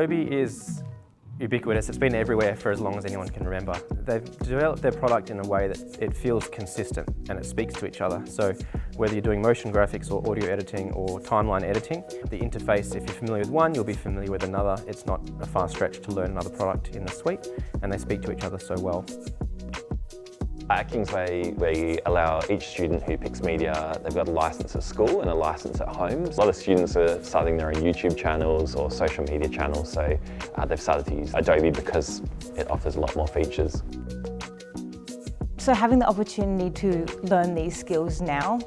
Adobe is ubiquitous. It's been everywhere for as long as anyone can remember. They've developed their product in a way that it feels consistent and it speaks to each other. So whether you're doing motion graphics or audio editing or timeline editing, the interface, if you're familiar with one, you'll be familiar with another. It's not a far stretch to learn another product in the suite, and they speak to each other so well. At Kingsway, we allow each student who picks media, they've got a license at school and a license at home. A lot of students are starting their own YouTube channels or social media channels, so they've started to use Adobe because it offers a lot more features. So having the opportunity to learn these skills now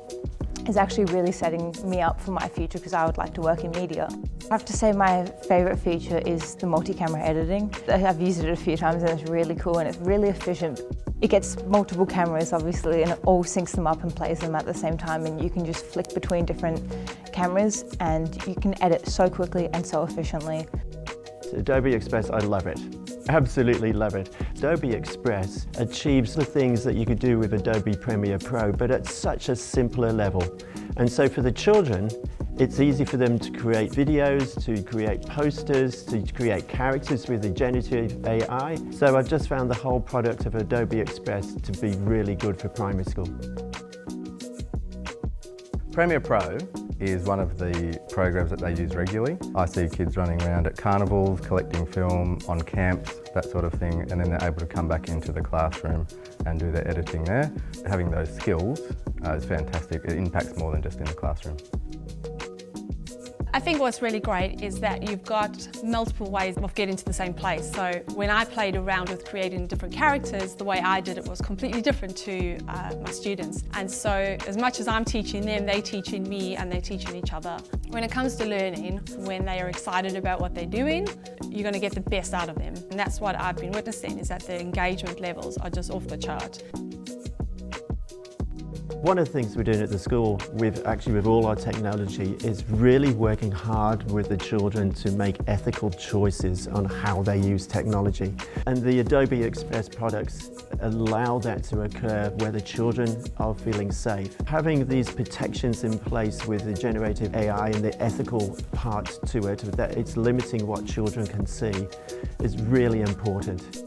is actually really setting me up for my future because I would like to work in media. I have to say my favourite feature is the multi-camera editing. I've used it a few times and it's really cool and it's really efficient. It gets multiple cameras obviously and it all syncs them up and plays them at the same time, and you can just flick between different cameras and you can edit so quickly and so efficiently. Adobe Express, I love it. Absolutely love it. Adobe Express achieves the things that you could do with Adobe Premiere Pro, but at such a simpler level. And so for the children, it's easy for them to create videos, to create posters, to create characters with the generative AI. So I've just found the whole product of Adobe Express to be really good for primary school. Premiere Pro is one of the programs that they use regularly. I see kids running around at carnivals, collecting film, on camps, that sort of thing, and then they're able to come back into the classroom and do their editing there. Having those skills is fantastic. It impacts more than just in the classroom. I think what's really great is that you've got multiple ways of getting to the same place. So when I played around with creating different characters, the way I did it was completely different to my students. And so as much as I'm teaching them, they're teaching me and they're teaching each other. When it comes to learning, when they are excited about what they're doing, you're going to get the best out of them. And that's what I've been witnessing, is that the engagement levels are just off the chart. One of the things we're doing at the school with all our technology is really working hard with the children to make ethical choices on how they use technology. And the Adobe Express products allow that to occur where the children are feeling safe. Having these protections in place with the generative AI and the ethical part to it, that it's limiting what children can see, is really important.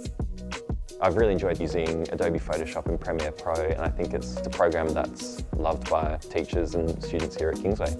I've really enjoyed using Adobe Photoshop and Premiere Pro, and I think it's a program that's loved by teachers and students here at Kingsway.